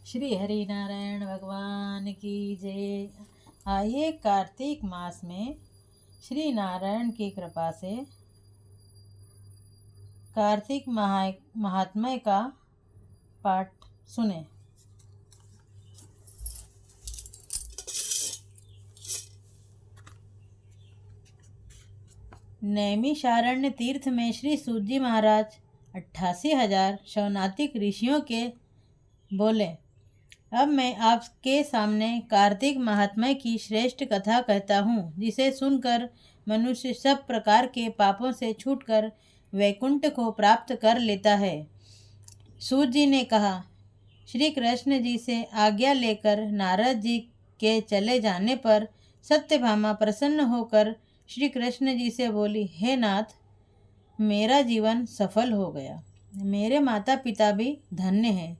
श्री हरि नारायण भगवान की जय। आइए कार्तिक मास में श्री नारायण की कृपा से कार्तिक महात्म्य का पाठ सुने। नैमिषारण्य तीर्थ में श्री सूत महाराज 88,000 शौनातिक ऋषियों के बोले, अब मैं आपके सामने कार्तिक महात्म्य की श्रेष्ठ कथा कहता हूँ, जिसे सुनकर मनुष्य सब प्रकार के पापों से छूटकर वैकुंठ को प्राप्त कर लेता है। सूत जी ने कहा, श्री कृष्ण जी से आज्ञा लेकर नारद जी के चले जाने पर सत्यभामा प्रसन्न होकर श्री कृष्ण जी से बोली, हे नाथ, मेरा जीवन सफल हो गया। मेरे माता पिता भी धन्य हैं,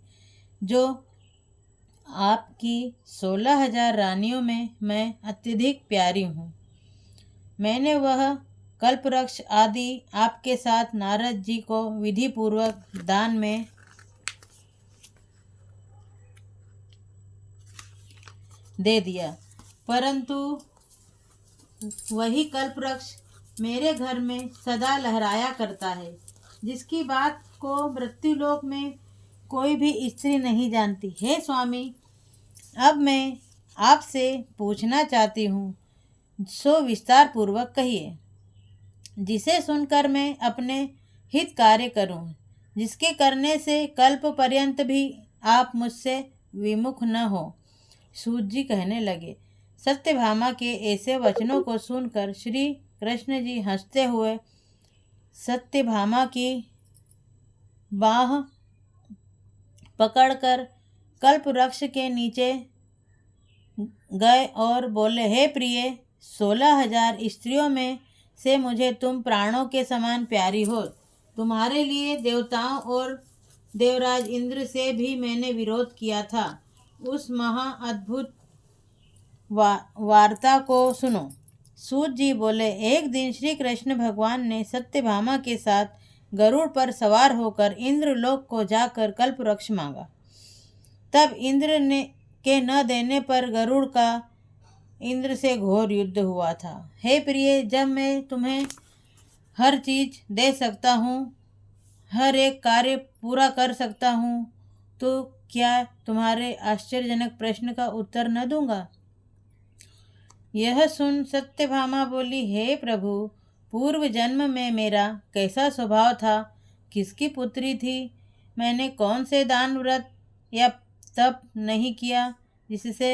जो आपकी 16,000 रानियों में मैं अत्यधिक प्यारी हूँ। मैंने वह कल्पवृक्ष आदि आपके साथ नारद जी को विधि पूर्वक दान में दे दिया, परंतु वही कल्पवृक्ष मेरे घर में सदा लहराया करता है, जिसकी बात को मृत्युलोक में कोई भी स्त्री नहीं जानती। हे स्वामी, अब मैं आपसे पूछना चाहती हूँ, सो विस्तार पूर्वक कहिए, जिसे सुनकर मैं अपने हित कार्य करूँ, जिसके करने से कल्प पर्यंत भी आप मुझसे विमुख न हो। सूत जी कहने लगे। सत्यभामा के ऐसे वचनों को सुनकर श्री कृष्ण जी हंसते हुए सत्यभामा की बाह पकड़कर कल्पवृक्ष के नीचे गए और बोले, हे प्रिय, 16,000 स्त्रियों में से मुझे तुम प्राणों के समान प्यारी हो। तुम्हारे लिए देवताओं और देवराज इंद्र से भी मैंने विरोध किया था। उस महा अद्भुत वार्ता को सुनो। सूत जी बोले, एक दिन श्री कृष्ण भगवान ने सत्यभामा के साथ गरुड़ पर सवार होकर इंद्रलोक को जाकर कल्पवृक्ष मांगा। तब इंद्र ने के न देने पर गरुड़ का इंद्र से घोर युद्ध हुआ था। हे प्रिय, जब मैं तुम्हें हर चीज दे सकता हूँ, हर एक कार्य पूरा कर सकता हूँ, तो क्या तुम्हारे आश्चर्यजनक प्रश्न का उत्तर न दूंगा? यह सुन सत्यभामा बोली, हे प्रभु, पूर्व जन्म में मेरा कैसा स्वभाव था, किसकी पुत्री थी, मैंने कौन से दान व्रत या तप नहीं किया जिससे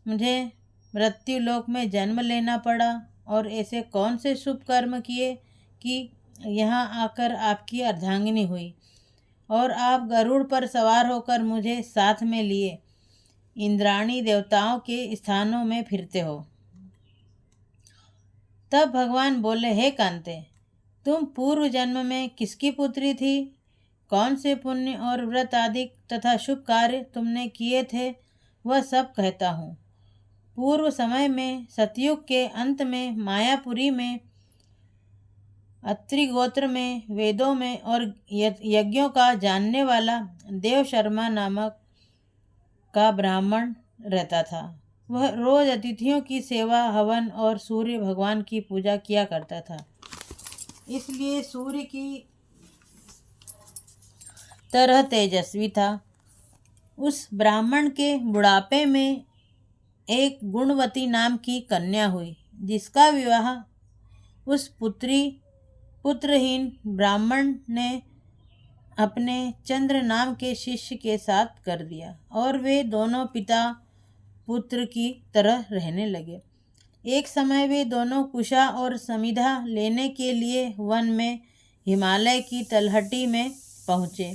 मुझे मृत्युलोक में जन्म लेना पड़ा, और ऐसे कौन से शुभ कर्म किए कि यहाँ आकर आपकी अर्धांगिनी हुई और आप गरुड़ पर सवार होकर मुझे साथ में लिए इंद्राणी देवताओं के स्थानों में फिरते हो। तब भगवान बोले, हे कांते, तुम पूर्व जन्म में किसकी पुत्री थी, कौन से पुण्य और व्रत आदि तथा शुभ कार्य तुमने किए थे, वह सब कहता हूँ। पूर्व समय में सतयुग के अंत में मायापुरी में अत्रि गोत्र में वेदों में और यज्ञों का जानने वाला देव शर्मा नामक का ब्राह्मण रहता था। वह रोज अतिथियों की सेवा, हवन और सूर्य भगवान की पूजा किया करता था। इसलिए सूर्य की तरह तेजस्वी था। उस ब्राह्मण के बुढ़ापे में एक गुणवती नाम की कन्या हुई, जिसका विवाह उस पुत्रहीन ब्राह्मण ने अपने चंद्र नाम के शिष्य के साथ कर दिया, और वे दोनों पिता पुत्र की तरह रहने लगे। एक समय वे दोनों कुशा और समिधा लेने के लिए वन में हिमालय की तलहटी में पहुँचे,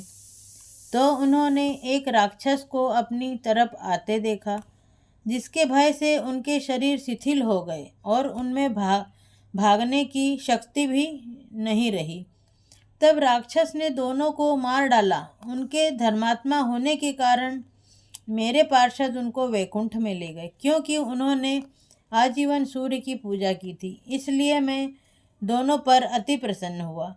तो उन्होंने एक राक्षस को अपनी तरफ आते देखा, जिसके भय से उनके शरीर शिथिल हो गए और उनमें भागने की शक्ति भी नहीं रही। तब राक्षस ने दोनों को मार डाला। उनके धर्मात्मा होने के कारण मेरे पार्षद उनको वैकुंठ में ले गए, क्योंकि उन्होंने आजीवन सूर्य की पूजा की थी। इसलिए मैं दोनों पर अति प्रसन्न हुआ।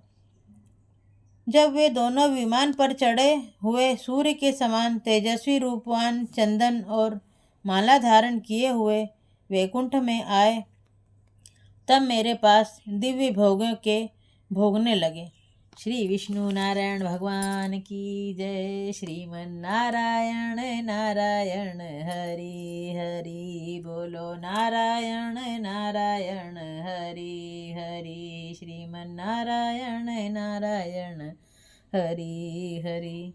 जब वे दोनों विमान पर चढ़े हुए सूर्य के समान तेजस्वी रूपवान चंदन और माला धारण किए हुए वैकुंठ में आए, तब मेरे पास दिव्य भोगों के भोगने लगे। श्री विष्णु नारायण भगवान की जय। श्रीमन नारायण नारायण हरि हरि बोलो। नारायण नारायण हरि हरि। श्रीमन नारायण नारायण हरि हरि।